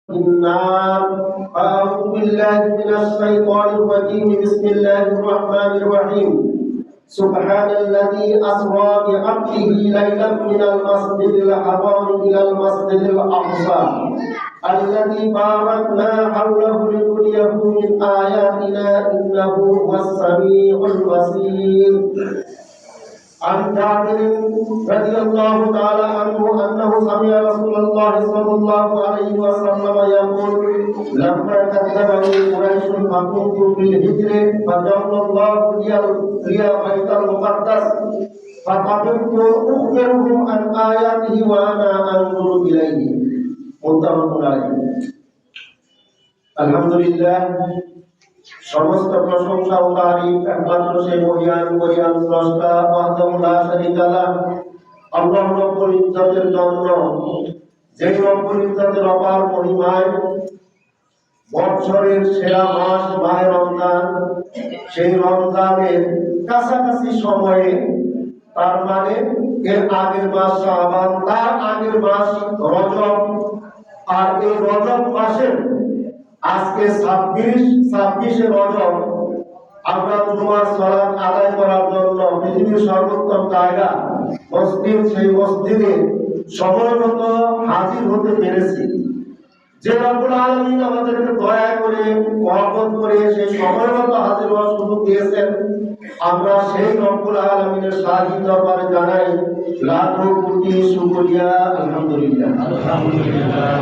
النار. أعوذ بالله من الشيطان الرجيم. بسم الله الرحمن الرحيم. سبحان الذي أسرى بعبده ليلا من المسجد الحرام إلى المسجد الأقصى الذي باركنا حوله لنريه من آياتنا إنه هو السميع البصير. عن جابر رضي الله تعالى عنه أنه سمع رسول الله صلى الله عليه وسلم يقول: لما كذبني قريش فكنت في الهجر فجعل الله لي بيت المقدس فقبلت أخبرهم عن آياته وأنا أنظر إليه. متفق عليه. আলহামদুলিল্লাহ, সমস্ত প্রশংসা ও তারিফ একমাত্র সেই মহিয়ান স্রষ্টা ওয়াহদাহু লা শারীকা লাহ আল্লাহ রাব্বুল ইজ্জতের জন্য, যেই রব্বুল ইজ্জতের অপার মহিমায় বৎসরের সেরা মাস মাহে রমজান, সেই রমজানের কাছাকাছি সময়ে, তার মানে এর আগের মাস শাবান, তার আগের মাস রজব, আর এই রজব মাসের আজকে 26 রজব আমরা জুমার সালাত আদায় করার জন্য পৃথিবীর সর্বোত্তম জায়গা মসজিদ, সেই মসজিদে সময়মত হাজির হতে পেরেছি। যে রব্বুল আলামিন আমাদেরকে দয়া করে মহব্বত করে সেই সময়মত হাজির হওয়ার সুযোগ দিয়েছেন, আমরা সেই রব্বুল আলামিনের শাহী দরবারে জানাই লাখো কোটি শুকরিয়া। আলহামদুলিল্লাহ, আলহামদুলিল্লাহ।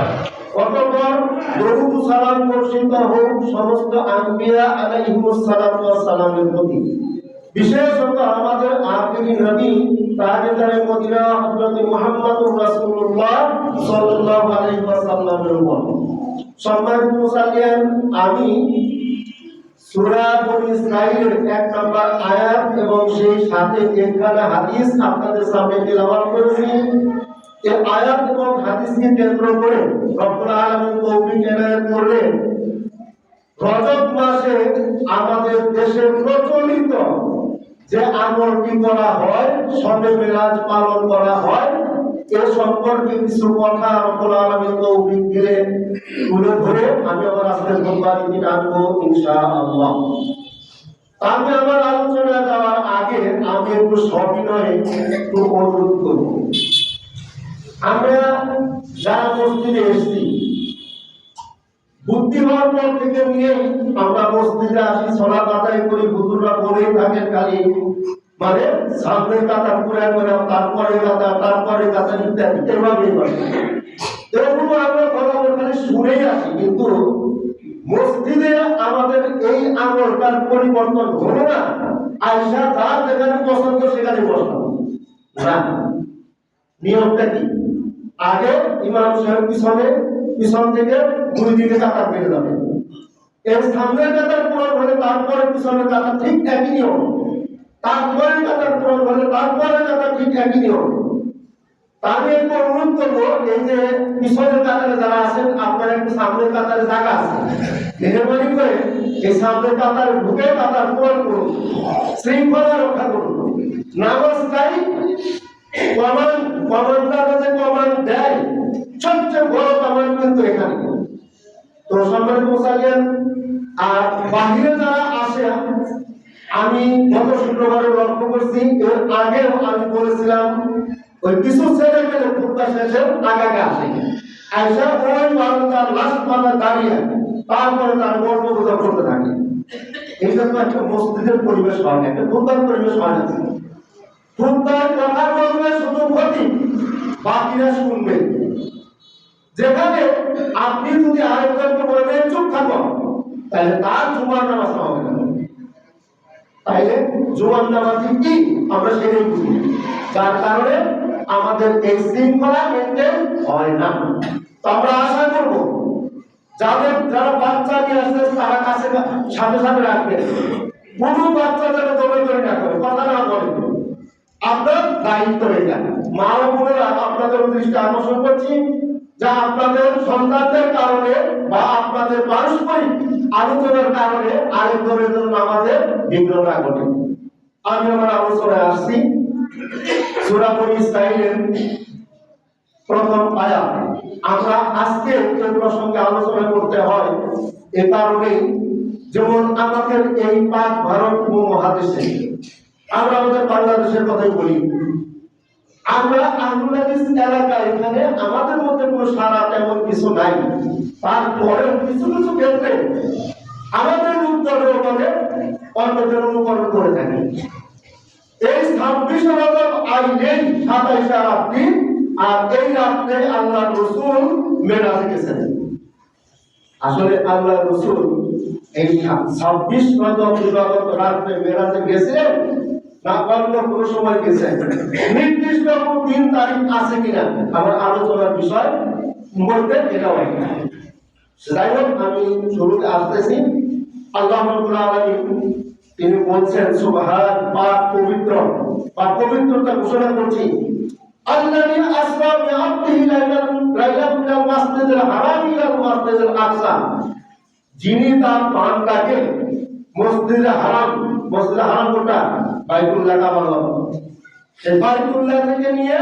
অতঃপর দরুদ সালাম বর্ষিত হোক সমস্ত আম্বিয়া আলাইহিমুস সালাতু ওয়াস সালামের প্রতি, বিশেষত আমাদের আখিরি নবী তাজদারে মদিনা হযরত মুহাম্মদুর রাসূলুল্লাহ সাল্লাল্লাহু আলাইহি ওয়াসাল্লামের উপর। সম্মানিত মুসাল্লিয়ান, আমি সূরা বনী ইসরাঈলের 1 নম্বর আয়াত এবং সেই সাথে একখানা হাদিস আপনাদের সামনে তেলাওয়াত করেছি। এই আয়াত এবং হাদিসকে কেন্দ্র করে রব্বুল আলামিন তৌফিক এনায়েত করলেন রজব মাসে আমাদের দেশে প্রচলিত যে আমলটি করা হয়, শবে মেরাজ পালন করা হয়, এ সম্পর্কে কিছু কথা রব্বুল আলামিন তৌফিক দিলেন তুলে ধরে আমি আমার আজকের খুতবাটি টানবো ইনশাআল্লাহ। আমি আমার আলোচনা যাওয়ার আগে আমি একটু সবিনয়ে একটু অনুরোধ করব, আমরা যারা মসজিদে এসেছি বুদ্ধি হওয়ার পর থেকে নিয়ে আমরা মসজিদে আসি, সালাত আদায় করি, হুজুররা বলেই থাকেন খালি মানে সামনে কাতার পুরা করে, তারপরে কাতার ইত্যাদি, এভাবেই করে। এগুলো আমরা কথা খালি শুনেই আসি, কিন্তু মসজিদে আমাদের এই আমলটার পরিবর্তন হলো না। আয়েশা যার যেখানে পছন্দ সেখানে বসলাম না। নিয়মটা কি? আগে ইমাম সাহেব পিছন থেকে দুই দিকে কাতার বেড়ে যাবে, এর সামনের কাতার পূরণ হলে তারপরে পিছনের কাতার ঠিক একই নিয়ম, তারপরে কাতার পূরণ হলে তারপরে কাতার ঠিক একই নিয়ম। আমি একটু অনুরোধ করবো, এই যে পিছনের কাতারে যারা আছেন আপনারা একটু সামনের কাতারে জায়গা আছে, মেহরবানি করে এই সামনের কাতারে ঢুকে কাতার পূরণ করুন, শৃঙ্খলা রক্ষা করুন। নামাজ চাই কমান্ডার যে কমান্ড দেয়, সবচেয়ে বড় কমান্ড কিন্তু এখানে। তো সম্মানিত মুসাল্লিয়ান, আর বাহিরে যারা আসে, আমি গত শুক্রবারে লক্ষ্য করছি, এর আগেও আমি বলেছিলাম ওই কিছু ছেলে পেলে খুতবা শেষে আগাগে আসে, আইসা ওই বারান্দার লাস্ট পাল্লা দাঁড়িয়ে তারপরে তার গল্পগুজব করতে থাকে। এইটা তো একটা মসজিদের পরিবেশ হয় না, একটা খুতবার পরিবেশ হয় না। খুতবার কথা বলবে শুধু ক্ষতি, বাকিরা শুনবে। যেখানে আপনি যদি আরেকজনকে বলবেন চুপ থাকো, তাহলে তার জুমার নামাজ হবে না। তাইলে জুমার নামাজ কি আমরা সেটাই বুঝি, যার কারণে আমাদের এই শৃঙ্খলা মেনটেন হয় না। তো আমরা আশা করবো যারা বাচ্চা নিয়ে আসছে তারা কাছে সাথে সাথে রাখবেন, কোনো বাচ্চা যেন দৌড়াদৌড়ি না করে, কথা না বলে, আপনার দায়িত্ব এটা। মা ও বোনেরা, আপনাদের দৃষ্টি আকর্ষণ করছি যা আপনাদের সন্তানদের কারণে বা আপনাদের পারস্পরিক আলোচনার কারণে আরেকজনের জন্য আমাদের বিঘ্ন না ঘটে। আমি আমার আলোচনায় আসছি সূরা বনী ইসরাঈলের প্রথম আয়াত। আমরা আজকে এই প্রসঙ্গে আলোচনা করতে হয় এ কারণে, যেমন আমাদের এই পাক ভারত উপমহাদেশে, আমরা আমাদের বাংলাদেশের কথাই বলি, আমরা আহলুল হাদিস এলাকা, এখানে আমাদের মধ্যে কোনো সারা তেমন কিছু নাই। তারপরে কিছু কিছু ক্ষেত্রে আমাদের উত্তরেও মানে অন্যদের অনুকরণ করে থাকি। এই 26 রজব আইলেই 27 রাত্রি, আর এই রাত্রে আল্লাহ রসুল মেরাজে গেছেন। আসলে আল্লাহ রসুল এই 26 রজব রাত্রে মেরাজে গেছেন না অন্য কোনো সময় গেছেন, নির্দিষ্ট কোনো দিন তারিখ আছে কিনা আমার আলোচনার বিষয় বলতে এটাও একটা। যাই হোক, আমি শুরুতে আসতেছি। আল্লাহ রাব্বুল আলামিন তিনি বলছেন, সুবহান, পাক পবিত্র, বা পবিত্রতা ঘোষণা করছি, আল্লাযী আসরা বিআবদিহি লাইলান মিনাল মাসজিদিল হারাম ইলাল মাসজিদিল আকসা, যিনি তার বান্দাকে মসজিদে হারাম, মসজিদে হারাম কোনটা? বাইতুল্লাহ, কাবা, সেই বাইতুল্লাহ থেকে নিয়ে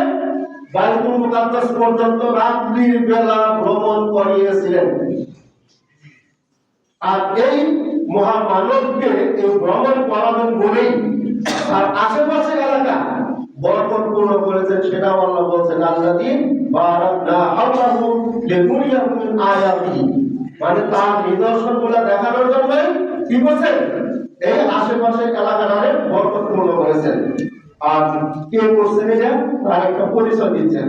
বাইতুল মুকাদ্দাস পর্যন্ত রাত্রির বেলা ভ্রমণ করিয়েছিলেন। আর এই মহামানবকে এই ভ্রমণ করাবেন বলেই আর আশেপাশে এলাকা বরকতপূর্ণ করেছেন, সেটাও আল্লাহ বলছেন, আল্লাযী বারাকনা হাওলাহু লিনুরিয়াহু মিন আয়াতিহি, মানে তার নিদর্শনগুলো দেখানোর জন্য কি বলেন, এই আশেপাশের এলাকাটারে বরকতপূর্ণ করেছেন। আর কে করছেন এটা, তার একটা পরিচয় দিচ্ছেন,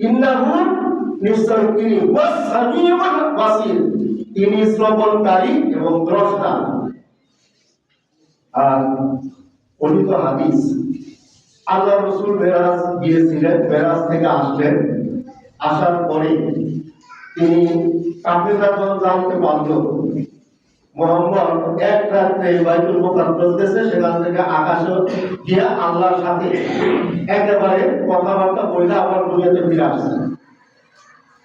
ইন্নাহু, নিশ্চয় তিনি, ওয়াস-সামিউল বাসীর, তিনি শ্রবণকারী এবং দ্রষ্টা। আর অলিত হাদিস, আল্লাহ রাসূল মেরাজ গিয়েছিলেন, মেরাজ থেকে আসলেন, আসার পরে তিনি কাফেররা জানতে পারল মুহাম্মদ এক রাত্রে বাইতুল মুকাদ্দাস গেছে, সেখান থেকে আকাশে গিয়া আল্লাহর সাথে একেবারে কথাবার্তা বলে আবার দুনিয়াতে ফিরে আসছে।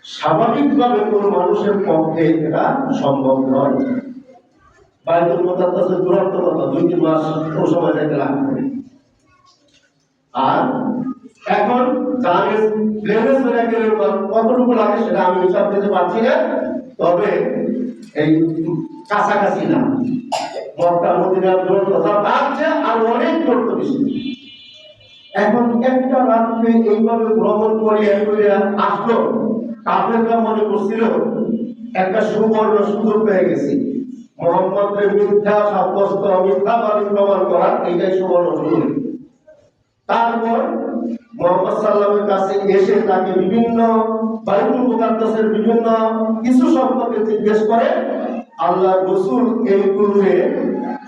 স্বাভাবিকভাবে কোনো মানুষের পক্ষে এটা সম্ভব নয়। বাইতুল মুকাদ্দাসের দূরত্ব কত? 2-3 মাস সময় যেতে লাগবে। আর এখন জাহাজে প্লেনে চলে গেলে কতটুকু লাগে সেটা আমি হিসাব দিতে পারছি না, তবে এই কাছাকাছি না, মক্কা মদিনার দূরত্ব তার চেয়ে আর অনেক দূরত্ব বেশি। এখন একটা রাত্রে এইভাবে ভ্রমণ করে আসলো, কাফেররা মনে করছিল একটা সুবর্ণ সুযোগ পেয়ে গেছি, মুহাম্মদের মিথ্যা সাব্যস্ত, মিথ্যাবাদী প্রমাণ করার এইটাই সুবর্ণ সুযোগ। তারপর মুহাম্মদ সাল্লাল্লাহু কাছে এসে তাকে বিভিন্ন বাইতুল মুকাদ্দাসের বিভিন্ন কিছু সম্পর্কে জিজ্ঞেস করে। আল্লাহ রাসূল এইগুলোকে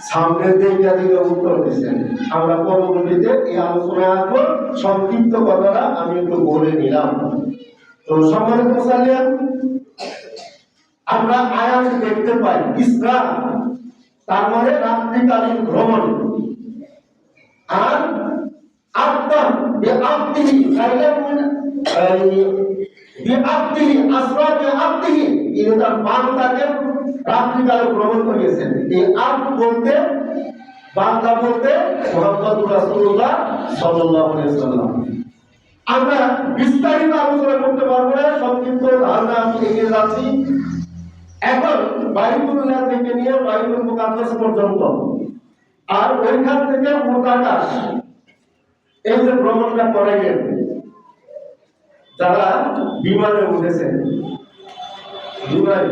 সামনে দিকে উত্তর দিয়েছেন। আমরা পরবর্তীতে এই আলোচনায় আসবো, সংক্ষিপ্ত কথাটা আমি একটু বলে নিলাম। তো সম্মানিত মুসল্লিয়ান, আমরা আয়াতে দেখতে পাই ইসরা, তার মানে রাত্রিকালীন ভ্রমণ। আর আত্মা বিআবদিহি বিআবদিহি আসরা বিআবদিহি, তিনি তার বান্দাকে রাত্রিকালে ভ্রমণ করিয়েছেন। এই আব্দ বলতে, বান্দা বলতে মুহাম্মদুর রাসূলুল্লাহ সাল্লাল্লাহু আলাইহি ওয়াসাল্লাম। আমরা বিস্তারিত আলোচনা করতে পারবো না, সংক্ষিপ্ত ধারণা আমি এগিয়ে যাচ্ছি। এখন বাইতুল্লাহ থেকে নিয়ে বাইতুল মুকাদ্দাস পর্যন্ত, আর ওইখান থেকে মুতাকাশ, এই যে ভ্রমণটা করাইলেন, যারা বিমানে উঠেছেন, বিমানে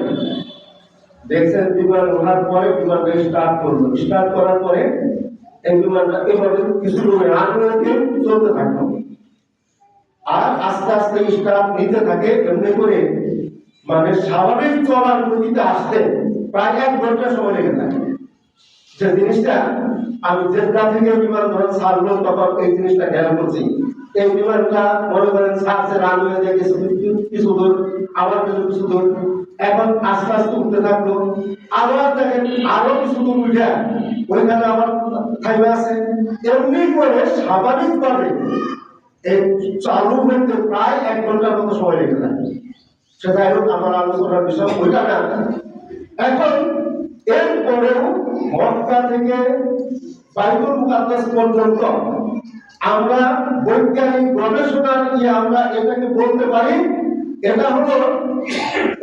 দেখছেন, বিমান ওঠার পরে বিমানটা স্টার্ট করলো, স্টার্ট করার পরে এই বিমানটা এভাবে কিছু রানওয়েতে চলতে থাকলো, আর আস্তে আস্তে স্টার্ট নিতে থাকে। এমনি করে মানে স্বাভাবিক চলার গতিতে আসতে প্রায় 1 ঘন্টা সময় লেগে থাকে। যে জিনিসটা আমি জেদ্দা থেকে বিমান ধরে ছাড়লো, তখন এই জিনিসটা খেয়াল করছি। এই বিমানটা মনে করেন ছাড়ছে, রানওয়ে দিয়ে কিছু দূর, আবার কিছু দূর, এখন আস্তে আস্তে উঠতে থাকলো, আবার দেখেন আরো কিছু দূর উঠে ওইখানে আবার থাইমে আছে। এমনি করে স্বাভাবিকভাবে এই চালু হইতে প্রায় 1 ঘন্টার মতো সময় লেগে থাকে। সেটাই হোক, আমার আলোচনার বিষয় ওইটা না। এখন এরপরেও মক্কা থেকে বাইতুল মুকাদ্দাস পর্যন্ত আমরা বৈজ্ঞানিক গবেষণা নিয়ে আমরা এটাকে বলতে পারি এটা হলো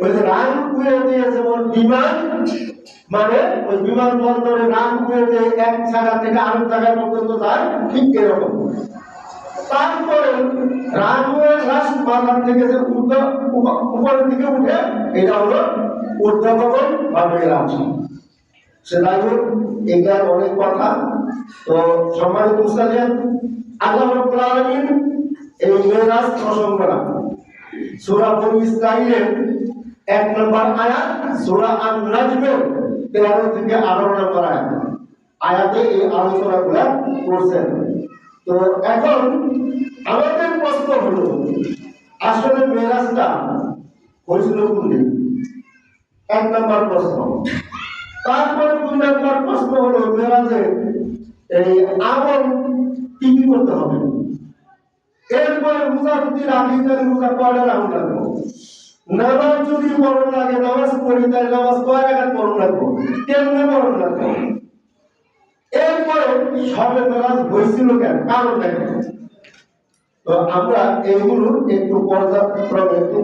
ওই যে রানওয়ে দিয়ে যেমন বিমান, মানে ওই বিমানবন্দরে রানওয়ে দিয়ে এক জায়গা থেকে আরেক জায়গা পর্যন্ত যায়, ঠিক এরকম। তারপরে রানওয়ে লাস্ট মাথার থেকে যে উপরের দিকে উঠে, এটা হলো ঊর্ধ্বগমন বা মেরাজ। সেটাই এটার অনেক কথা। তো সম্মানিত মুসলিম, আল্লাহ রাব্বুল আলামিন এই মেরাজ প্রসঙ্গটা সূরা বনী ইসরাঈলের 1 নম্বর আয়াত, সূরা আন-নাজমের 13 থেকে 18 নম্বর আয়াতে এই আলোচনাগুলো করছেন। তো এখন আমাদের প্রশ্ন হলো, আসলে মেরাজটা হয়েছিল কোন দিন? 1 নম্বর প্রশ্ন। তারপরে 2 নম্বর প্রশ্ন হলো, মেরাজে এই আমল কি কি করতে হবে? এরপরে রোজা যদি রাখি তাহলে রোজা কয়টা রাখুন লাগবে? নামাজ যদি পড়ন লাগে, নামাজ পড়ি তাহলে নামাজ কয় রাকাত পড়ন লাগবে? কেমনে পড়ন লাগবে? এরপরে সবে মেরাজ হয়েছিল কেন, কারণ দেখেন। তো আমরা এগুলো একটু পর্যায়ক্রমে একটু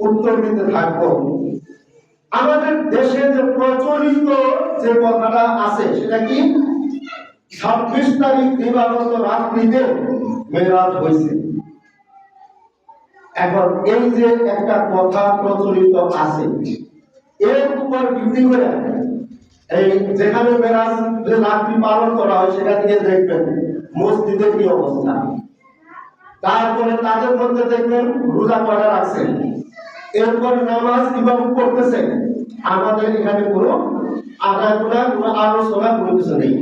উত্তর দিতে থাকবো। আমাদের দেশে যে প্রচলিত যে কথাটা আছে সেটা কি? 26 তারিখ দিবাগত রাত্রিতে মেরাজ হয়েছে। এখন এই যে একটা কথা প্রচলিত আছে, এর উপর ভিত্তি করে এই যেখানে মেরাজ যে রাত্রি পালন করা হয় সেটা থেকে দেখবেন মসজিদের কি অবস্থা। তারপরে তাদের মধ্যে দেখবেন রোজা করা রাখছেন, এরপর নামাজ কিভাবে পড়তেছে। আমাদের এখানে কোনো আদায় করা, কোনো আলোচনা, কোনো কিছু নেই।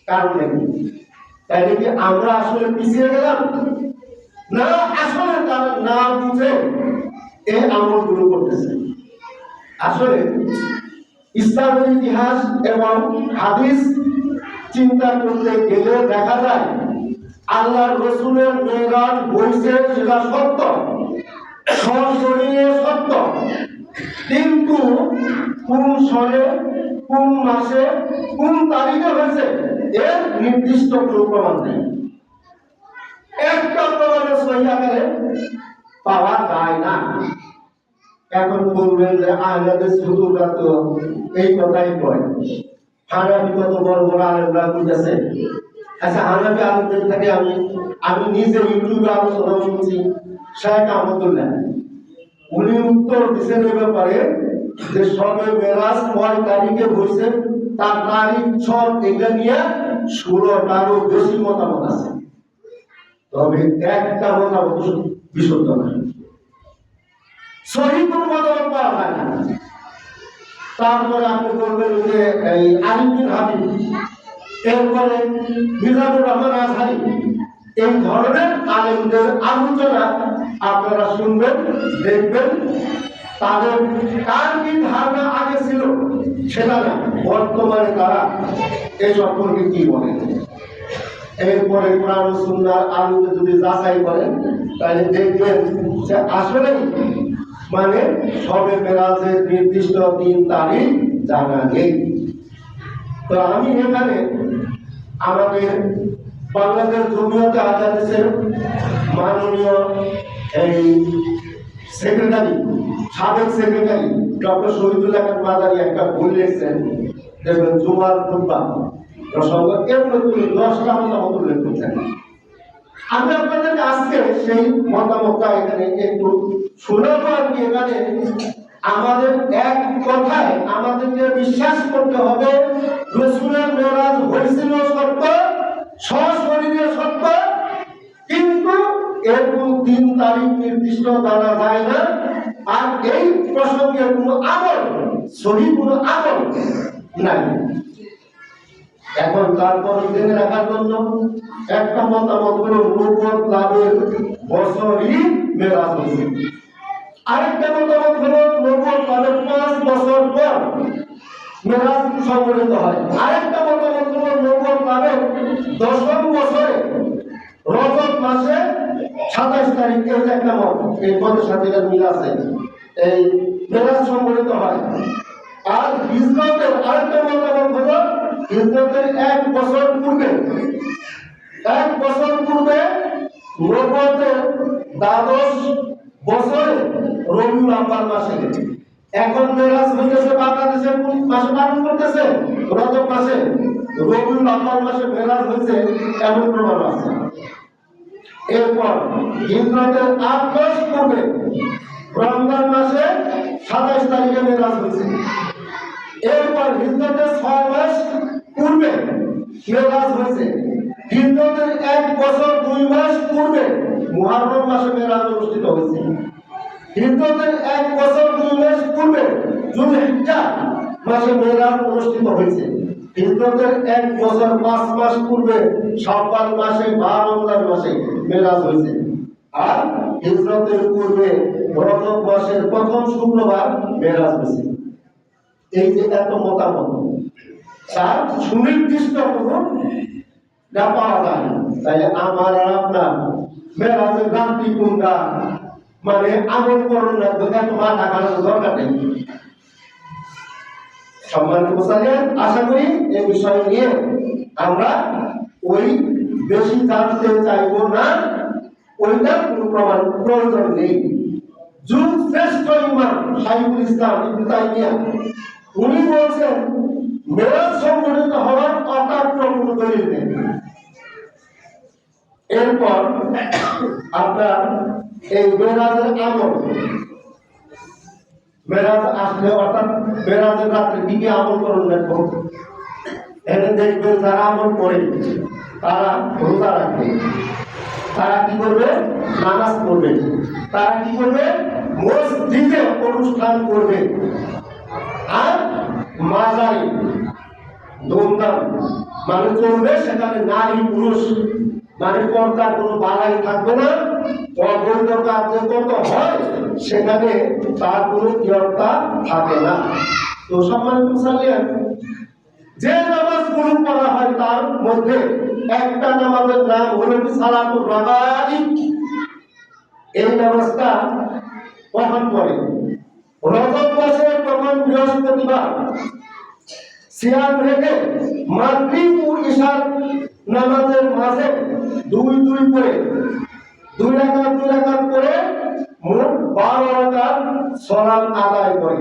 কারণ নেই, তাইলে কি আমরা আসলে পিছিয়ে গেলাম? না, আসলে তারা না বুঝে এই আমলগুলো করতেছে। আসলে ইসলামের ইতিহাস এবং হাদিস চিন্তা করতে গেলে দেখা যায় আল্লাহর রাসূলের মেরাজ হয়েছে, সেটা সত্য, সশরীরে সত্য, কিন্তু কোন সনে, কোন মাসে, কোন তারিখে হয়েছে এর নির্দিষ্ট কোনো প্রমাণ নেই। একটা প্রমাণের সহি আকারে পাওয়া যায় না। এখন বলবেন যে আহলে হাদিস হুজুররা তো এই কথাই কয়, হানাফি কত বড় বড় আলেমরা কইতেছে। আচ্ছা, হানাফি আলেমদের থেকে আমি নিজে ইউটিউবে আলোচনা শুনছি, শেখ আহমদুল্লাহ উনি উত্তর দিচ্ছেন এ ব্যাপারে যে সবে মেরাজ কয় তারিখে হয়েছে, তার তারিখ ছক এগুলা নিয়ে 16টারও বেশি মতামত আছে। তবে একটা মতামত বিশুদ্ধ না, সহি কোনো মতামত পাওয়া যায় না। তারপরে আপনি বলবেন যে এই আলিম বিন হাবিব, এরপরে মিজানুর রহমান আজহারি, এই ধরনের আলেমদের আলোচনা আপনারা শুনবেন, দেখবেন। তাদের কার কি ধারণা আগে ছিল সেটা না, বর্তমানে তারা এই সম্পর্কে কি বলেন। এরপরে কোরআন ও সুন্নাহর আলোকে যদি যাচাই করেন তাহলে দেখবেন যে আসলে মানে সবে মেরাজের নির্দিষ্ট দিন তারিখ জানা নেই। তো আমি এখানে আমাদের বাংলাদেশ জমিয়তে আহলে হাদিসের মাননীয় এই সেক্রেটারি, সাবেক সেক্রেটারি ডক্টর শহীদুল্লাহ খান মাদানী একটা বই লিখছেন, দেখবেন জুমার খুতবা প্রসঙ্গ, এর মধ্যে 10টা মতামত উল্লেখ করছেন। আমি আপনাদেরকে আজকে সেই মতামতটা এখানে একটু শোনাবো। আর কি এখানে আমাদের এক কথায় আমাদেরকে বিশ্বাস করতে হবে রাসূলের মেরাজ হয়েছিল সত্য, সশরীরে সত্য, কিন্তু এর কোন দিন তারিখ নির্দিষ্ট জানা যায় না। আর এই প্রসঙ্গে কোনো আমল, সহিহ কোনো আমল নাই। এখন তারপর জেনে রাখার জন্য একটা মতামত হলো নবুয়ত লাভের বছরই মেরাজ হয়েছে। আরেকটা মতামত হলো নবুয়ত লাভের 5 বছর পর মেরাজ সংঘটিত হয়। আরেকটা মতামত হলো নবুয়ত লাভের 10ম বছরে রজব মাসে 27 তারিখ, এই একটা মত, এই মতের সাথে এর মিল আছে, এই মেরাজ সংঘটিত হয়। আর হিজরতের আরেকটা মতামত হলো হিজরতের 1 বছর পূর্বে, 1 বছর পূর্বে নবুয়তের 12 বছরে রবিউল আউয়াল মাসে। এখন মেরাজ হইতেছে বাংলাদেশে কোন মাসে পালন করতেছে? রজব মাসে। রবিউল আউয়াল মাসে মেরাজ হয়েছে এমন প্রমাণ আছে। এরপর হিজরতের 8 মাস পূর্বে রমজান মাসে 27 তারিখে মেরাজ হয়েছে। এরপর হিজরতের 6 মাস পূর্বে মেরাজ হয়েছে। হিজরতের 1 বছর 2 মাস পূর্বে মুহররম মাসে মেরাজ অনুষ্ঠিত হয়েছে। হিজরতের 1 বছর 2 মাস পূর্বে যুলহিজ্জাহ মাসে মেরাজ অনুষ্ঠিত হয়েছে। হিজরতের 1 বছর 5 মাস পূর্বে শাওয়াল মাসে বা রমজান মাসে মেরাজ হয়েছে। আর হিজরতের পূর্বে রজব মাসের প্রথম শুক্রবার মেরাজ হয়েছে। এই যে এত মতামত, তার সুনির্দিষ্ট কোনো পাওয়া যায় না। তাই আমার আর আপনার মেরাজের রাত্রি কোনটা মানে আমল করুন না, এত মাথা খাটানোর দরকার নেই। সম্মানিত মুসলিম, আশা করি এই বিষয় নিয়ে আমরা ওই বেশি জানতে চাইব না, ওইটার কোনো প্রমাণ প্রয়োজন নেই। যুগ শ্রেষ্ঠ ইমাম শাইখুল ইসলাম ইবনে তাইমিয়া উনি বলছেন মেরাজ সংঘটিত হওয়ার অকাট্য কোনো দলিল নেই। এরপর আপনার এই মেরাজের আমল, মেরাজ আসলে অর্থাৎ মেরাজের রাত্রে কি কি আমল করুন দেখো। এখানে দেখবেন যারা আমল করে তারা রোজা রাখবে, তারা কি করবে? নামাজ পড়বে, তারা কি করবে? মসজিদে অনুষ্ঠান করবে। আর মাজারে ধুমধাম মানে চলবে, সেখানে নারী পুরুষ মানে পর্দার কোনো বালাই থাকবে না। অবৈধ কাজ কত হয় সেখানে তার কোনো নিয়ন্ত্রণ থাকে না। তো সম্মানিত মুসলিম, যে নামাজগুলো পড়া হয় তার মধ্যে একটা নামাজের নাম হলো সালাতুর রাগাইব। এই নামাজটা কখন পড়ে? রজব মাসের প্রথম বৃহস্পতিবার সিয়াম রেখে মাগরিব ও ইশার নামাজের মাঝে 2 করে 2 রাকাত করে মোট 12 রাকাত সালাত আদায় করে।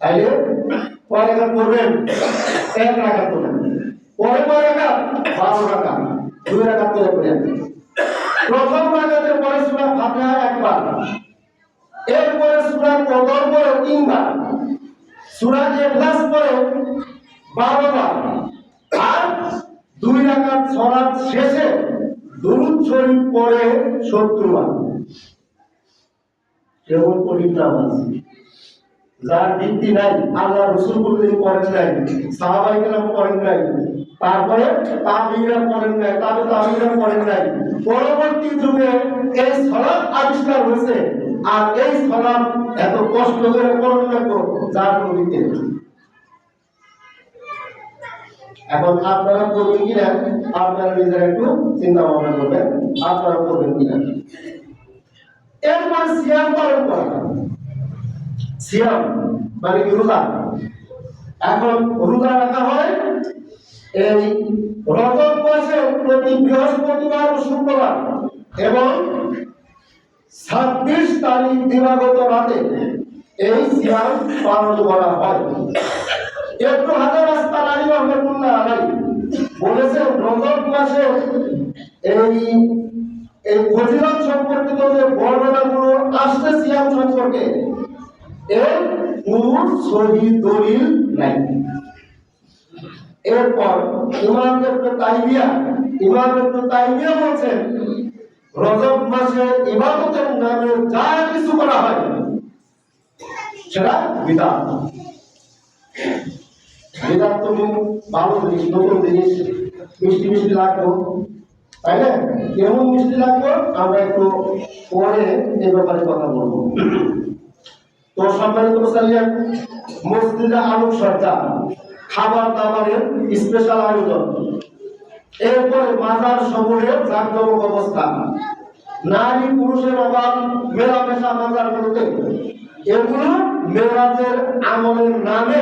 তাইলে কয় রাকাত করবেন? 1 রাকাত করবেন। পরে কয় রাকাত? 12 রাকাত, 2 রাকাত করে পড়েন। প্রথম রাকাতের পরে সূরা ফাতিহা একবার, এরপরে সূরা কদর পরে 3 বার, সূরা ইখলাস পরে 12 বার, আর 2 রাকাত সালাত শেষে দুরূদ শরীফ পড়ে 70 বার। কেবল কঠিন নামাজ, যার ভিত্তি নাই, আল্লাহ রাসূল কোনদিন পড়েন নাই, সাহাবায়ে কেরাম পড়েন নাই, তারপরে তাবিঈরা পড়েন নাই, তাবিঈরা পড়েন নাই। পরবর্তী যুগে এই সালাত আবিষ্কার হয়েছে, আর এই সালাত এত কষ্ট করে পড়তে লাগলো যার কোনো ভিত্তি নেই। এখন আপনারা করবেন কিনা আপনারা নিজেরা একটু চিন্তা ভাবনা করবেন, আপনারা করবেন কিনা। এরপর সিয়াম পালন করা। সিয়াম মানে কি? রোজা। এখন রোজা রাখা হয় এই রজব মাসের প্রতি বৃহস্পতিবার ও শুক্রবার এবং 26 তারিখ দিবাগত রাতে এই সিয়াম পালন করা হয়। ইবনে হাজার আসকালানী রাহমাতুল্লাহ আলাইহি বলেছেন রজব মাসে এই ফজিলত সম্পর্কিত যে বর্ণনাগুলো আসছে সিয়াম সম্পর্কে, এর কোনো সহিহ দলিল নাই। এরপর ইমাম ইবনে তাইমিয়া বলছেন রজব মাসে ইবাদতের নামে যা কিছু করা হয় সেটা বিদআত। বিদআত তো ভালো জিনিস, নতুন জিনিস, মিষ্টি মিষ্টি লাগলো, তাই না? কেমন মিষ্টি লাগলো আমরা একটু পরে এই ব্যাপারে কথা বলবো। তো সম্মানিত মুসলিম, মসজিদে আলোকসজ্জা, খাবার দাবারের স্পেশাল আয়োজন, এরপরে মাজার সমূহের জাঁকজমক অবস্থা, নারী পুরুষের অভাব মেলামেশা মাজারগুলোতে, এগুলো মেরাজের আমলের নামে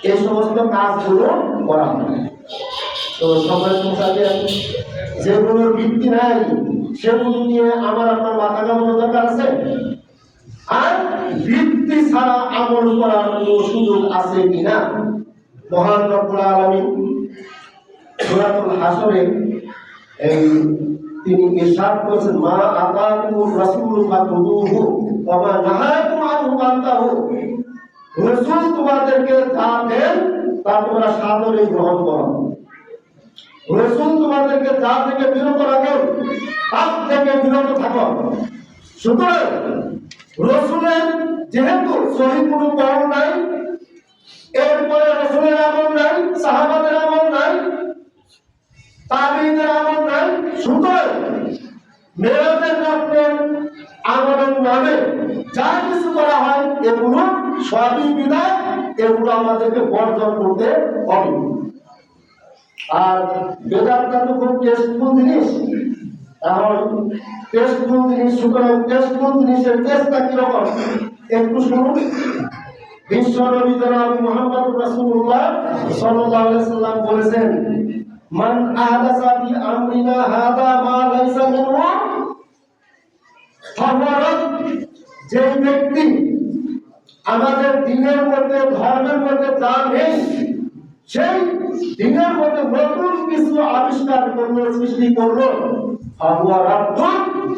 এই সমস্ত কাজগুলো করা হয়। তো সম্মানিত মুসলিম, যেগুলোর ভিত্তি নাই সেগুলো নিয়ে আমার আপনার মাথা কামানোর দরকার আছে? আর বৃত্তি ছাড়া আমল করার কোনো সুযোগ আছে কিনা? মহান রব্বুল আলামিন সূরাতুল হাসরে তিনি ইরশাদ করেছেন, মা আতাকুমুর রাসূলু ফাখুযুহু ওয়া মা নাহাকুম আনহু ফান্তাহু। রাসূল তোমাদেরকে যা দেন তা তোমরা সাদরে গ্রহণ করো। রাসূল তোমাদেরকে যা থেকে বিরত রাখেন তার থেকে বিরত থাকো। সুতরাং রাসূলের যেহেতু সহিহ কোনো কওল নাই, এরপরে রাসূলের আমল নাই, সাহাবাদের আমল নাই, তাবিঈনের আমল নাই, সুতরাং মেরাজের রাতের আমলের নামে যা কিছু করা হয় এগুলো সবই বিদআত, এগুলো আমাদেরকে বর্জন করতে হবে। আর বেদাতটা তো খুব টেস্টফুল জিনিস, এখন টেস্টফুল জিনিস, সুতরাং টেস্টফুল জিনিসের টেস্টটা কিরকম একটু শুনুন। বিশ্ব নবী জনাব মুহাম্মদ রাসূলুল্লাহ সাল্লাল্লাহু আলাইহি সাল্লাম বলেছেন, মান আহদাসা ফি আমরিনা হাদা মা লাইসা মিনহু ফাহুয়া রাদ। যে ব্যক্তি আমাদের দ্বীনের মধ্যে, ধর্মের মধ্যে যা নেই, সেই দ্বীনের মধ্যে নতুন কিছু আবিষ্কার করলো, সৃষ্টি করলো, ফাহুয়া রাদ,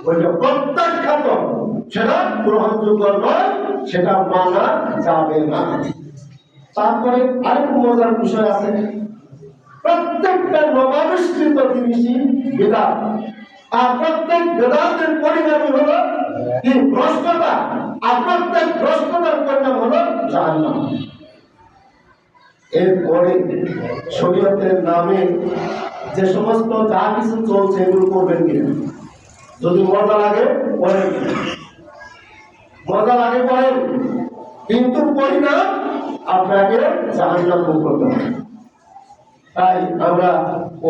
ওইটা প্রত্যাখ্যাত, সেটা গ্রহণযোগ্য নয়, সেটা মানা যাবে না। তারপরে আরেকটু মজার বিষয় আছে, প্রত্যেকটা নবাবিষ্কৃত জিনিসই বেদাত, আর প্রত্যেক বেদাতের পরিণামই হলো কি? ভ্রষ্টতা। আর প্রত্যেক ভ্রষ্টতার পরিণাম হলো জাহান্নাম। এরপরে শরীয়তের নামে যে সমস্ত যা কিছু চলছে এগুলো করবেন কিনা? যদি মজা লাগে করেন, মজা লাগে করেন, কিন্তু পরিণাম আপনাকে জাহান্নাম ভোগ করতে হবে। তাই আমরা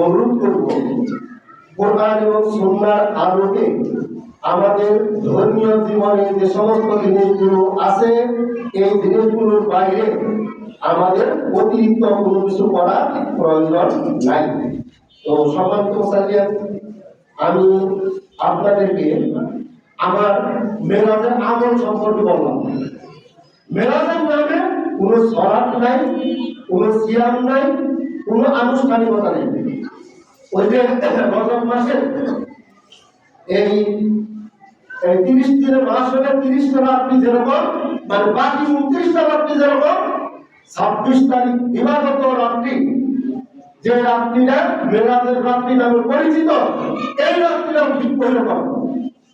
অনুরোধ করব, কোরআন এবং সুন্নাহর আলোকে আমাদের ধর্মীয় জীবনে যে সমস্ত জিনিসগুলো আছে, এই জিনিসগুলোর বাইরে আমাদের অতিরিক্ত কোনো কিছু করার প্রয়োজন নাই। তো সম্মানিত মুসলিম, আমি আপনাদেরকে আমার মেরাজের আমল সম্পর্কে বললাম। মেরাজের নামে কোনো সলাত নাই, কোনো সিয়াম নাই, কোনো আনুষ্ঠানিকতা নেই। ওই যে রজব মাসে এই 30 দিনের মাস হলে 30টা রাত্রি যেরকম, মানে বাকি 29টা রাত্রি যেরকম, 26 তারিখ দিবাগত রাত্রি, যে রাত্রিটা মেরাজের রাত্রি নামে পরিচিত, এই রাত্রিটাও ঠিক ওই রকম।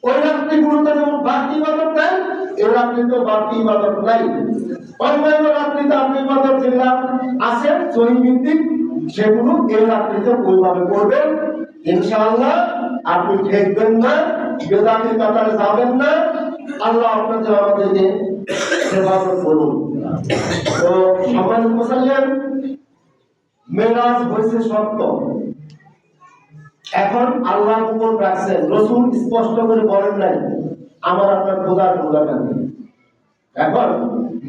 ওই রাত্রিগুলোতে যেমন বাড়তি ইবাদত দেয়, এই রাত্রিতে বাড়তি ইবাদত নাই। অন্যান্য রাত্রিতে আপনি ইবাদত যেগুলা আছে সহিহ ভিত্তিক, সেগুলো এই রাত্রিতে ওইভাবে করবেন, ইনশাআল্লাহ আপনি ঠেকবেন না, বেদাতের কাতারে যাবেন না। আল্লাহ আপনাদের আমাদেরকে হেফাজত করুন। তো সম্মানিত মুসলিম, মেরাজ হয়েছে সত্য, এখন আল্লাহ উপর রাখছেন, রাসূল স্পষ্ট করে বলেন নাই আমার আপনার খোদার খোদাটা নেই। এখন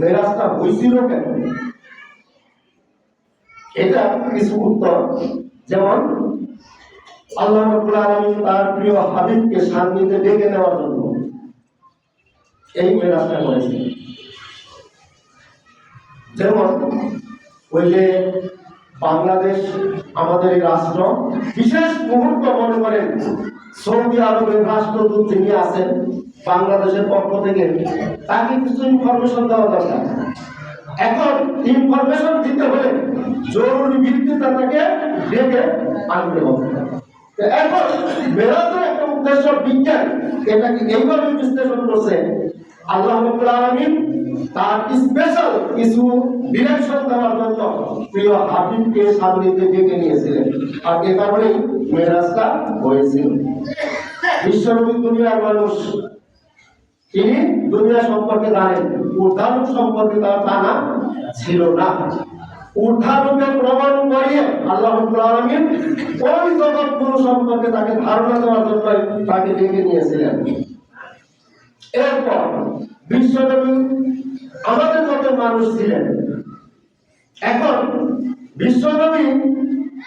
মেরাজটা হয়েছিল কেন, এটা কিছু উত্তর। যেমন আল্লাহ রাব্বুল আলামিন তার প্রিয় হাবিবকে সান্নিধ্যে ডেকে নেওয়ার জন্য এই মেরাজটা করেছেন। যেমন ওই যে বাংলাদেশ আমাদের এই রাষ্ট্র, বিশেষ মুহূর্ত মনে করেন সৌদি আরবের রাষ্ট্রদূত যিনি আছেন বাংলাদেশের পক্ষ থেকে, তাকে কিছু ইনফরমেশন দেওয়া দরকার। এখন ইনফরমেশন দিতে হলে জরুরি ভিত্তিতে তাকে ডেকে আনতে হবে। এখন মেরাজের একটা উদ্দেশ্য বিজ্ঞান, এটাকে এইভাবে বিশ্লেষণ করছে আল্লাহ রাব্বুল আলামিন তার স্পেশাল কিছু ডিরেকশন দেওয়ার জন্য প্রিয় হাবিবকে সান্নিধ্যে ডেকে নিয়েছিলেন, আর এ কারণেই মেরাজটা হয়েছিল। বিশ্বনবী দুনিয়ার মানুষ, তিনি দুনিয়া সম্পর্কে জানেন, ঊর্ধ্বালোক সম্পর্কে তার জানা ছিল না। ঊর্ধ্বালোকের প্রমাণ করিয়ে আল্লাহ রাব্বুল আলামিন ওই জগৎগুলো সম্পর্কে তাকে ধারণা দেওয়ার জন্য তাকে ডেকে নিয়েছিলেন। এরপর বিশ্বনবী আমাদের মতো মানুষ ছিলেন, এখন বিশ্বনবী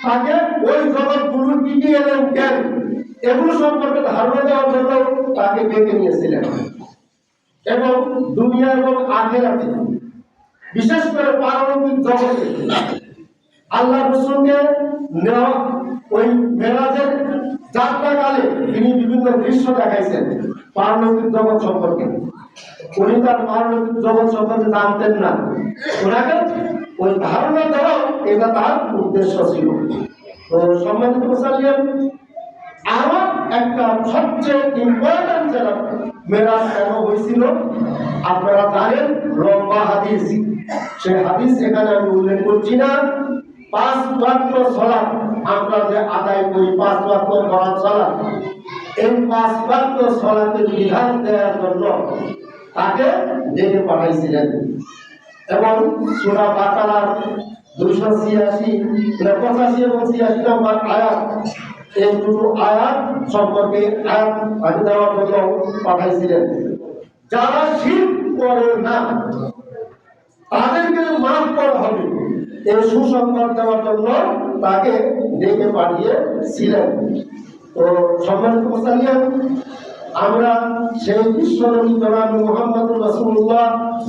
তাকে ওই জগৎগুলোর কি কি এলেন জ্ঞান, এগুলো সম্পর্কে ধারণা দেওয়ার জন্য তাকে ডেকে নিয়েছিলেন। এবং দুনিয়া এবং আখিরাতে বিশেষ করে পারলৌকিক জগতে আল্লাহ রাসূলকে নেওয়া ওই মেরাজের যাত্রাকালে তিনি বিভিন্ন দৃশ্য দেখাইছেন পারলৌকিক জগৎ সম্পর্কে। উনি তার পারলৌকিক জগৎ সম্পর্কে জানতেন না, ওনাকে ওই ধারণা দেওয়া এটা তার উদ্দেশ্য ছিল। তো সম্মানিত মুসল্লিয়ান, আরো একটা সবচেয়ে ইম্পর্টেন্ট যেটা মেরাজ কেন হয়েছিল আপনারা জানেন, লম্বা হাদিস। সেই হাদিস এখানে আমি উল্লেখ করছি না। 5 ওয়াক্ত সালাত আমরা যে আদায় করি, 5 ওয়াক্ত ফরজ সালাত, এই 5 ওয়াক্ত সালাতের বিধান দেওয়ার জন্য তাকে ডেকে পাঠাইছিলেন। এবং সূরা বাকারার 286, 85 এবং 86 নম্বর আয়াত, এই দুটো আয়াত সম্পর্কে আয়াত আদি দেওয়ার জন্য পাঠাইছিলেন। যারা শিরক করে না তাদেরকে মাফ করা হবে, এই সুসংবাদ দেওয়ার জন্য তাকে ডেকে পাঠিয়েছিলেন। তো সম্মানিত মুসল্লিয়ান, আমরা সেই বিশ্বনবী জনাব মুহাম্মদুর রাসূলুল্লাহ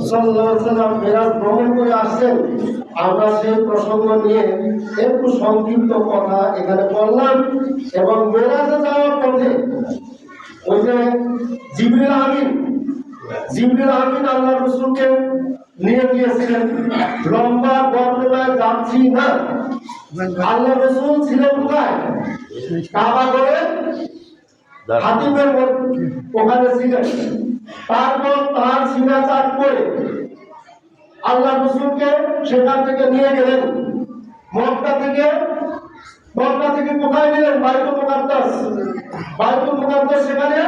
সাল্লাল্লাহু আলাইহি ওয়াসাল্লাম মেরাজ ভ্রমণ করে আসছেন, আমরা সেই প্রসঙ্গ নিয়ে একটু সংক্ষিপ্ত কথা এখানে বললাম। এবং মেরাজে যাওয়ার পথে ওই যে জিবরিল আমিন আল্লাহ রাসূলকে নিয়ে গিয়েছিলেন। লম্বা বর্ণনায় যাচ্ছি না। আল্লাহ রাসূল ছিলেন কোথায়? কাবা ঘরে হাতিমের ওখানে ছিলেন। তারপর তার সিনা চাঁদ করে আল্লাহ রাসূলকে সেখান থেকে নিয়ে গেলেন মক্কা থেকে কোথায় নিলেন? বাইতুল মুকাদ্দাস। সেখানে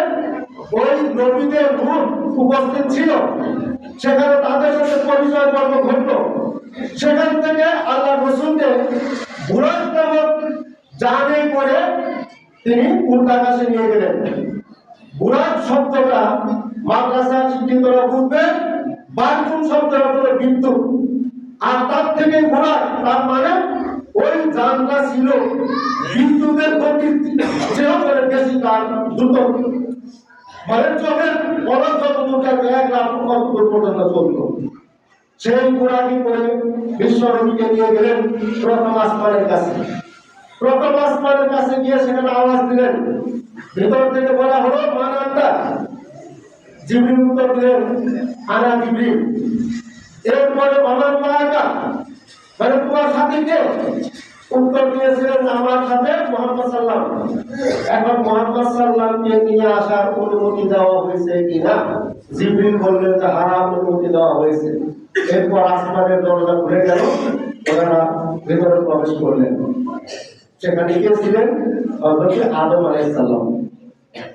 ওই নবীদের রূহ উপস্থিত ছিল, সেখানে তাদের সাথে পরিচয় পর্ব ঘটল। সেখান থেকে আল্লাহ রাসূলকে বুরাক নামক জানে করে তিনি উর্দাকাশে নিয়ে গেলেন। বুরাক শব্দটা মাদ্রাসা শিক্ষিতরা বুঝবেন, বারকুন শব্দটা হলো বিদ্যুৎ, আর তার থেকে বুরাক তার মানে ওই যানটা ছিল বিদ্যুতের গতির চেয়েও বেশি, তার দ্রুত, মানে চোখের পলক যতটুকু 1 লাখ পর্যন্ত চলত। সেই বুরাকি করে বিশ্ব নবীকে নিয়ে গেলেন প্রথম আসমানের কাছে গিয়ে সেখানে আওয়াজ দিলেন। ভিতর থেকে বলা হলো, মান আনতা? জিবরিল উত্তর দিলেন, আনা জিবরিল। এরপরে ওমান মাআকা, মানে তোমার সাথে কে? উত্তর দিয়েছিলেন, আমার সাথে মুহাম্মদ সাল্লাল্লাহু আলাইহি ওয়াসাল্লাম। এখন মুহাম্মদ সাল্লাল্লাহু নিয়ে আসার অনুমতি দেওয়া হয়েছে কিনা? জিবরিল বললেন যে হ্যাঁ, অনুমতি দেওয়া হয়েছে। এরপর আসমানের দরজা খুলে গেল, ওনারা ভেতরে প্রবেশ করলেন। সেখানে গিয়েছিলেন হযরত আদম আলাইহিস সালাম।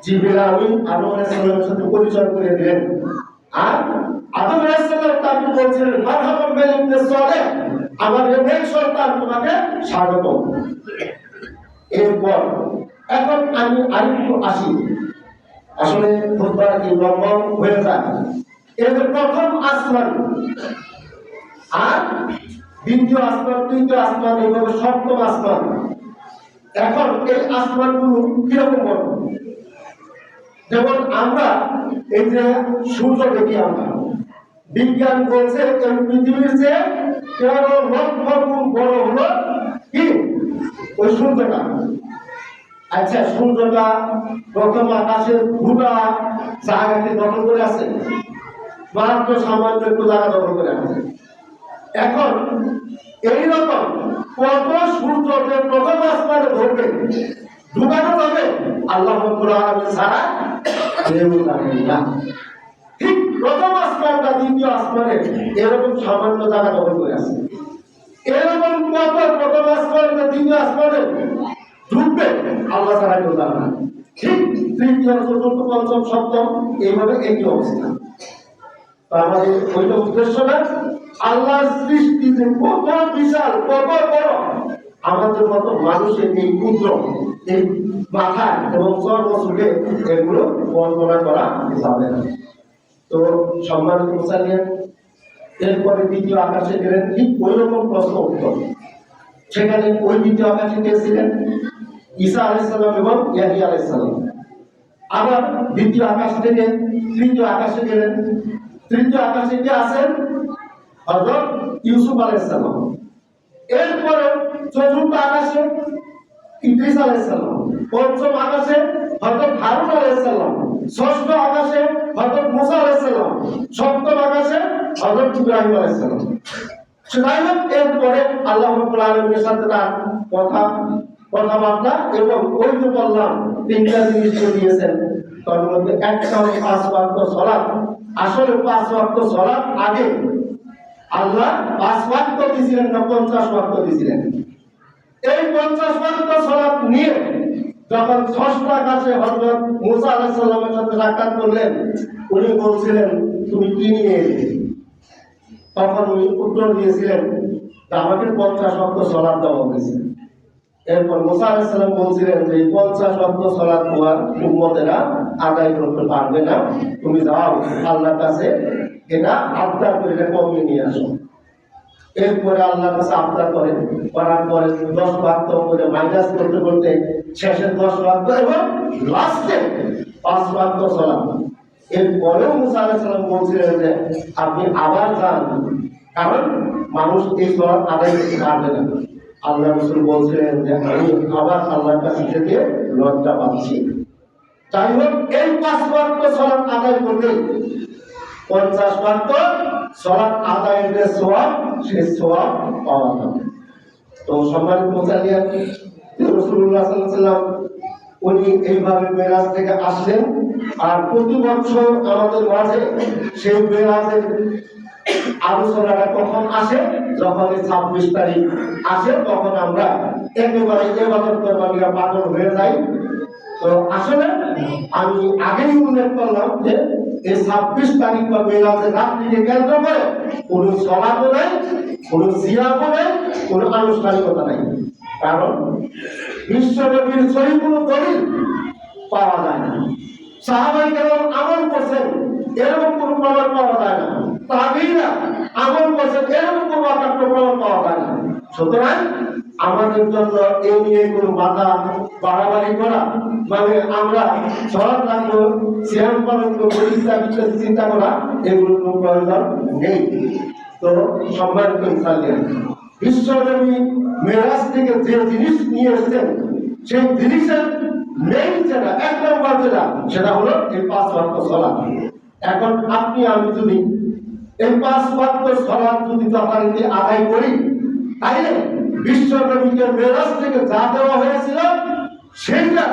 জিবরিল আমিন আদম আলাইহিস সালামের সাথে পরিচয় করে দিলেন। আর আদম আলাইহিস সালাম তাকে বলছিলেন, মারহাবান বিল ইবনে সালেহ, আমার নেক সন্তান, তোমাকে স্বাগত। এরপর এখন আমি আরেকটু আসি, আসলে খুতবা কি লম্বা হয়ে যায়। এর প্রথম আসমান আর দ্বিতীয় আসমান, তৃতীয় আসমান, এইভাবে সপ্তম আসমান। এখন এই আসমানগুলো কিরকম বড়? যেমন আমরা এই যে সূর্য দেখি, আমরা বিজ্ঞান বলছে এই পৃথিবীর চেয়ে 13 লক্ষ গুণ বড় হলো কি ওই সূর্যটা। আচ্ছা, সূর্যটা প্রথম আকাশের গোটা জায়গাকে দখল করে আছে, মাত্র সামান্য একটু জায়গা দখল করে আছে। এখন এইরকম কত সূর্যকে প্রথম আসমানে ধরবে, ঢুকানো যাবে আল্লাহ রাব্বুল আলামিন ছাড়া কেউ জানেন না। ঠিক প্রথম আসমানটা দ্বিতীয় আসমানে এরকম সামান্য জায়গা দখল করে আছে। এরকম কত প্রথম আসমান দ্বিতীয় আসমানে ঢুকবে আল্লাহ ছাড়া কেউ জানে না। ঠিক তৃতীয়, চতুর্থ, পঞ্চম, সপ্তম এইভাবে একই অবস্থা। আমাদের ওইটা উদ্দেশ্য না, আল্লাহর সৃষ্টি যে কত বিশাল, কত বড়, আমাদের মতো মানুষের এই ক্ষুদ্র এই মাথা এবং চর্মসুখে এগুলো বর্ণনা করা যাবে না। তো সম্মানিত মুসলিম, এরপরে দ্বিতীয় আকাশে গেলেন, ঠিক ওই রকম প্রশ্ন উত্তর। সেখানে ওই দ্বিতীয় আকাশে গিয়েছিলেন ঈসা আলাইহিস সালাম এবং ইয়াহইয়া আলাইহিস সালাম। আবার দ্বিতীয় আকাশ থেকে তৃতীয় আকাশে গেলেন। তৃতীয় আকাশে কে আছেন? হযরত ইউসুফ আলাইহিস সালাম। এরপরে চতুর্থ আকাশে ইদ্রিস আলাইহিস সালাম, পঞ্চম আকাশে হযরত হারুন আলাইহিস সালাম, ষষ্ঠ আকাশে হযরত মুসা আলাইহিস সালাম, সপ্তম আকাশে হযরত ইব্রাহিম আলাইহিস সালাম। সুতরাং এরপরে আল্লাহ রাব্বুল আলামিনের সাথে তার কথাবার্তা এবং ওই যে বললাম তিনটা জিনিস দিয়েছেন, তার মধ্যে একটা হলো 5 ওয়াক্ত সালাত। আসলে 5 ওয়াক্ত সালাত আগে আল্লাহ 5 ওয়াক্ত দিয়েছিলেন না 50 ওয়াক্ত দিয়েছিলেন। এই 50 ওয়াক্ত সালাত নিয়ে যখন ষষ্ঠ আকাশে হযরত মুসা আলাইহিস সালামের সাথে সাক্ষাৎ করলেন, উনি বলছিলেন তুমি কি নিয়ে এলে? তখন উনি উত্তর দিয়েছিলেন আমাকে 50 ওয়াক্ত সালাত দেওয়া হয়েছে। এরপর মুসা আলাইহিস সালাম বলছিলেন যে 50 ওয়াক্ত সালাত তোমার উম্মতেরা আদায় করতে পারবে না, তুমি যাও আল্লাহর কাছে এটা আবদার করে এটা কমিয়ে নিয়ে আসো। এরপরে আল্লাহর কাছে আবদার করার পরে 10 ওয়াক্ত করে মাইনাস করতে করতে শেষে 10 ওয়াক্ত এবং লাস্টে 5 ওয়াক্ত সালাত। এরপরেও মুসা আলাইহিস সালাম বলছিলেন যে আপনি আবার যান, কারণ মানুষ এই সালাত আদায় করতে পারবে না। আল্লাহ রাসূল বলছিলেন যে আমি আবার আল্লাহর কাছে থেকে লজ্জা পাচ্ছি। তাই হোক এই 5 ওয়াক্ত সালাত আদায় করতে 50 ওয়াক্ত সালাত আদায়ের যে সওয়াব, সেই সওয়াব পাওয়া যাবে। তো সম্মানিত মুসাল্লিয়ান, রাসূলুল্লাহ সাল্লাল্লাহু আলাইহি ওয়াসাল্লাম উনি এইভাবে মেরাজ থেকে আসলেন। আর প্রতি বছর আমাদের মাঝে সেই মেরাজের আলোচনাটা কখন আসে? যখন 26 তারিখ আসে, তখন আমরা একেবারে ইবাদত করবার পাগল হয়ে যাই। তো আসলে আমি আগেই উল্লেখ করলাম যে এই 26 তারিখ বা মেরাজের রাত্রিকে কেন্দ্র করে কোনো সলাতও নাই, কোনো সিয়ামও নাই, কোনো আনুষ্ঠানিকতা নাই। কারণ বিশ্বনবীর সহিহ কোনো দলিল পাওয়া যায় না। সাহাবায়ে কেরাম আমল করছেন, এরকম কোনো প্রমাণ পাওয়া যায় না। তাবিঈরা আমল করছেন, এরকম কোনো প্রমাণ পাওয়া যায় না। সুতরাং আমাদের জন্য এই নিয়ে কোনো মাথা বাড়াবাড়ি করা, মানে আমরা সালাত রাখবো, সিয়াম পালন করবো ইত্যাদি চিন্তা করা, এগুলোর কোনো প্রয়োজন নেই। তো সম্মানিত মুসলিম, বিশ্বনবী মেরাজ থেকে যে জিনিস নিয়ে এসেছেন, সেই জিনিসের মেইন যেটা, 1 নম্বর যেটা, সেটা হলো এই 5 ওয়াক্ত সালাত। এখন আপনি আমি যদি এই 5 ওয়াক্ত সালাত যদি যথারীতি আদায় করি, তাইলে বিশ্বনবীকে মেরাজ থেকে যা দেওয়া হয়েছিল সেইটা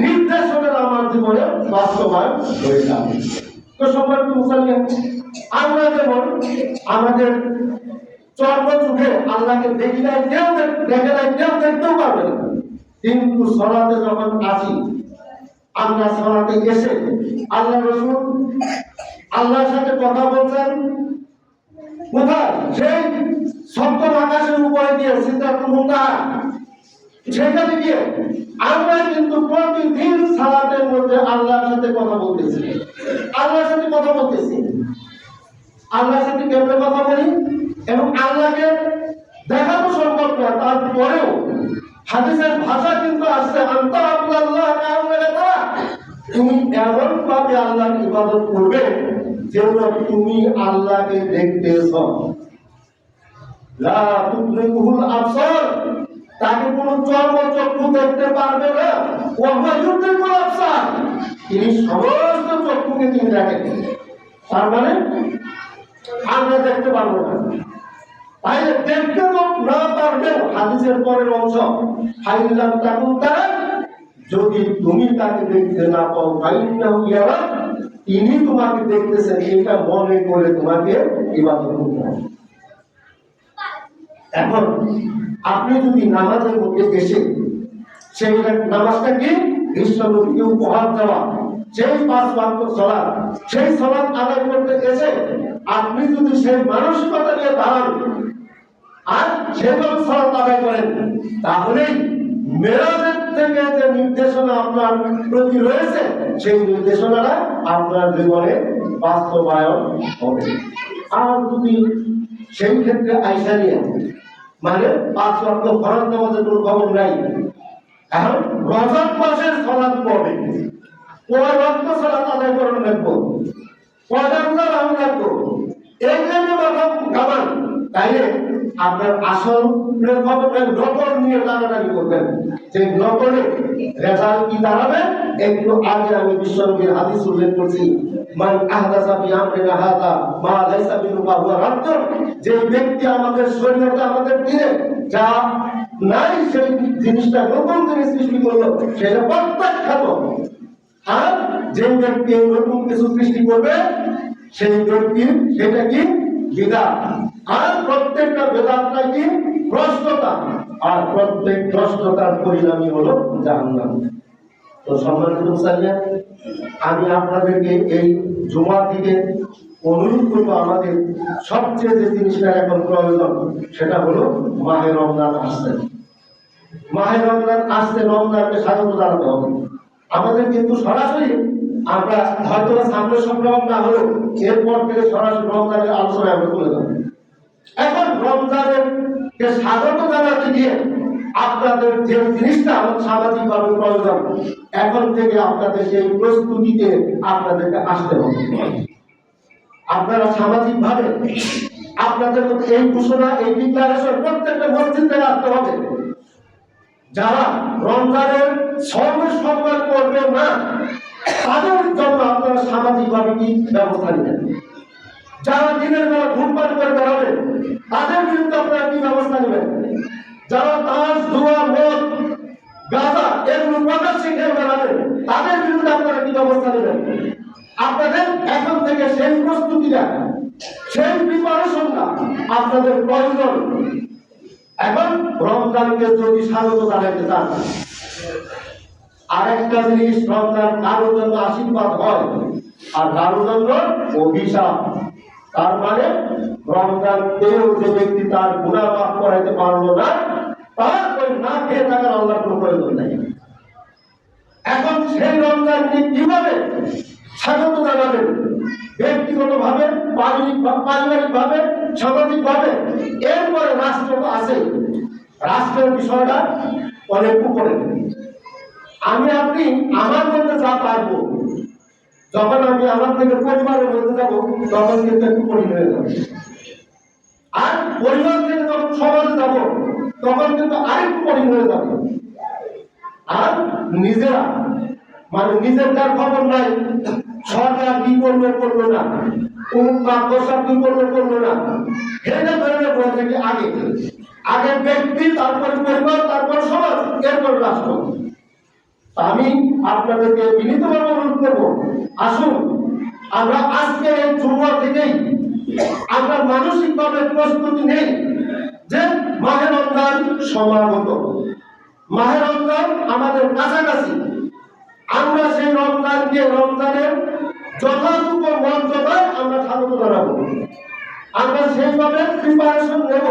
নির্দেশনা আমার জীবনে বাস্তবায়ন হয়ে যাবে। তো সম্মানিত মুসলিম, আমরা যেমন আমাদের চর্ম চোখে আল্লাহকে দেখি নাই, কেউ দেখে নাই, কেউ দেখতেও পারবে না, কিন্তু সালাতে যখন আসি, আমরা সালাতে এসে আল্লাহ রাসূল আল্লাহর সাথে কথা বলছেন কোথায়? সেই সপ্তম আকাশের উপরে দিয়ে, সিদরাতুল মুনতাহা, সেখানে গিয়ে আমরা কিন্তু প্রতিদিন সালাতের মধ্যে আল্লাহর সাথে কথা বলতেছি। আল্লাহর সাথে কথা বলতেছি, আল্লাহর সাথে কেমনে কথা বলি এবং আল্লাহকে দেখানো সম্ভব না, তারপরেও হাদিসের ভাষা কিন্তু আসছে আনতা আল্লাহ কাউলা, তুমি এমন ভাবে আল্লাহর ইবাদত করবে যেন তুমি আল্লাহকে দেখতেছ। লা তুদরিকুল আবসার, তাকে কোনো চর্মচক্ষু দেখতে পারবে না। ওয়া হুয়া ইউদরিকুল আবসার, তিনি সমস্ত চক্ষুকে তিনি দেখেন। তার মানে আমরা দেখতে পারবো না। তাই দেখতে তো না পারবেও, হাদিসের পরের অংশ ফাইল্লাম তাকুন তারা, যদি তুমি তাকে দেখতে না পাও, ফাইন্নাহু ইয়ারা, তিনি তোমাকে দেখতেছেন, এটা মনে করে তোমাকে ইবাদত করতে হবে। এখন আপনি যদি নামাজের মধ্যে এসে সেই নামাজটা কি বিশ্বনবীকে উপহার দেওয়া, সেই 5 ওয়াক্ত সালাত, সেই সালাত আদায় করতে এসে আপনি যদি সেই মানসিকতা নিয়ে দাঁড়ান আর সেভাবে সালাত আদায় করেন, তাহলেই মেরাজের থেকে যে নির্দেশনা আপনার প্রতি রয়েছে, সেই নির্দেশনাটা আপনার জীবনে বাস্তবায়ন হবে। আর যদি সেই ক্ষেত্রে আইসা নিয়ে মানে 5 ওয়াক্ত ফরজ নামাজের কোনো খবর নাই, এখন রজব মাসের সালাত পড়বে, কয় ওয়াক্ত সালাত আদায় করুন লাগবো, কয়টা রোজা রাখুন লাগবো, এই জন্য মাথা ঘামান, তাইলে আপনার আসল খবর নকল নিয়ে টানাটানি করবেন। যে নকলে রেজাল্ট কি দাঁড়াবে, একটু আগে আমি বিশ্বনবীর হাদিস উল্লেখ করছি, মান আহদাসা ফি আমরিনা হাযা মা লাইসা মিনহু ফাহুয়া রাদ্দুন। যে ব্যক্তি আমাদের শরীয়তে আমাদের দিনে যা নাই সেই জিনিসটা নতুন জিনিস সৃষ্টি করলো, সেটা প্রত্যাখ্যাত। আর যে ব্যক্তি নতুন কিছু সৃষ্টি করবে সেই ব্যক্তির সেটা কি বিদআত। আর প্রত্যেকটা বিদআতটা কি ভ্রষ্টতা, আর প্রত্যেক ভ্রষ্টতার পরিণামই হলো জাহান্নাম। তো সম্মানিত মুসলিম, আমি আপনাদেরকে এই জুমা থেকে অনুরোধ করবো, আমাদের সবচেয়ে যে জিনিসটা এখন প্রয়োজন সেটা হলো মাহে রমজান আসছে। মাহে রমজান আসছে, রমজানকে স্বাগত জানাতে হবে আমাদের। কিন্তু সরাসরি আমরা হয়তো সামনে সংগ্রাম না হলো এরপর থেকে সরাসরি রমজানের আলোচনায় আমরা চলে যাব। এখন রমজানের স্বাগত জানাতে গিয়ে আপনাদের যে জিনিসটা সামাজিকভাবে প্রয়োজন, এখন থেকে আপনাদের সেই প্রস্তুতিতে আপনাদেরকে আসতে হবে। আপনারা সামাজিকভাবে আপনাদের এই ঘোষণা, এই ডিক্লারেশন প্রত্যেকটা মসজিদ থেকে আসতে হবে। যারা রমজানের সর্বে সম্মান করবেন না, তাদের জন্য আপনারা সামাজিকভাবে কি ব্যবস্থা নেবেন? যারা দিনের বেলা ধূমপান করে বেড়াবেন, তাদের বিরুদ্ধে আপনারা কি ব্যবস্থা নেবেন? যারা তাস, জুয়া, মদ, গাঁজা এগুলো প্রকাশ্যে খেয়ে বেড়াবেন, তাদের বিরুদ্ধে আপনারা কি ব্যবস্থা নেবেন? আপনাদের এখন থেকে সেই প্রস্তুতিটা, সেই প্রিপারেশনটা আপনাদের প্রয়োজন। এখন রমজানকে যদি স্বাগত জানাইতে চান, আরেকটা জিনিস, রমজান কারোর জন্য আশীর্বাদ হয় আর কারোর জন্য অভিশাপ। তার মানে রমজান পেয়েও যে ব্যক্তি তার গুনাহ মাফ করাইতে পারলো না, তার ওই না খেয়ে থাকার আল্লাহর কোনো প্রয়োজন নেই। এখন সেই রমজানকে কিভাবে স্বাগত জানাবেন? ব্যক্তিগতভাবে, পারিবারিকভাবে, সামাজিকভাবে, এরপরে রাষ্ট্র তো আছে। রাষ্ট্রের বিষয়টা অনেক উপরে। আমি আপনি আমার মধ্যে যা পারবো, যখন আমি আমার থেকে পরিবারের মধ্যে যাবো, তখন কিন্তু একটু কঠিন হয়ে যাবে। আর পরিবার থেকে যখন সমাজে যাবো, তখন কিন্তু আরেকটু কঠিন হয়ে যাবে। আর নিজেরা মানে নিজের তার খবর নাই, সরকার কি করবে করবে না, কোন মাদ্রাসা কি করবে করবে না, এটা ধরনের বই থেকে আগে আগে ব্যক্তি, তারপর পরিবার, তারপর সমাজ, এরপর রাষ্ট্র। আমি আপনাদেরকে বিনীতভাবে অনুরোধ করবো, আসুন আমরা আজকে এই জুমা থেকেই আমরা মানসিকভাবে প্রস্তুতি নেই যে মাহে রমজান সমাগত, মাহে রমজান আমাদের কাছাকাছি। আমরা সেই রমজানকে, রমজানের যথাযথ মর্যাদায় আমরা স্বাগত জানাবো। আমরা সেইভাবে প্রিপারেশন নেব,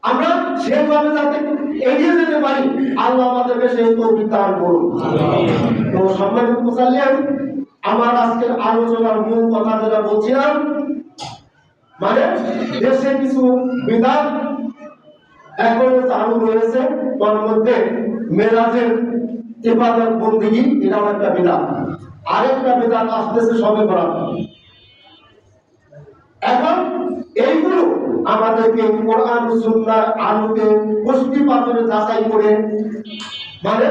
আমরা সেইভাবে যাতে এগিয়ে যেতে পারি, আল্লাহ আমাদেরকে সেই তৌফিক দান করুন। তো সম্মানিত মুসল্লিয়ান, আমার আজকের আলোচনার মূল কথা যেটা বলছিলাম, মানে দেশে কিছু বিধান এখনো চালু রয়েছে, তার মধ্যে মেরাজের ইবাদত বন্দেগী এটাও একটা বিধান। আরেকটা বিধান আসতেছে সবে বরাত। এখন এইগুলো আমাদেরকে কোরআন সুন্নাহর আলোকে পুষ্টি পাথরে যাচাই করে, মানে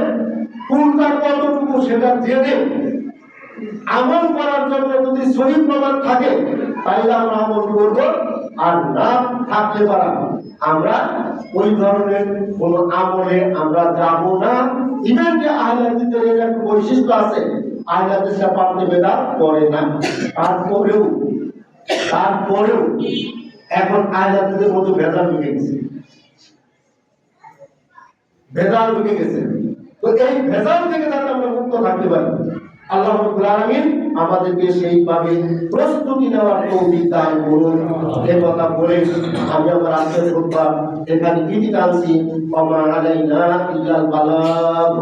কোনটা কতটুকু সেটা জেনে আমল করার জন্য যদি সহিহ প্রমাণ থাকে তাহলে আমরা আমল করব, আর না থাকলে পারা আমরা ওই ধরনের কোন আমলে আমরা যাব না। ইভেন যে আহলে হাদিসের একটা বৈশিষ্ট্য আছে, আহলে হাদিসরা পারতে বেদাত করে না, তারপরেও এখন আহলে হাদিসের মধ্যে ভেজাল ঢুকে গেছে, তো এই ভেজাল থেকে যাতে আমরা মুক্ত থাকতে পারি, আল্লাহ রাব্বুল আলামিন আমাদেরকে সেইভাবে প্রস্তুতি নেওয়ার তৌফিক দান করুন। এই কথা বলে আমি আমার আজকের খুতবা এখানে ইতি টানছি। ওয়া মা আলাইনা ইল্লাল বালাগ।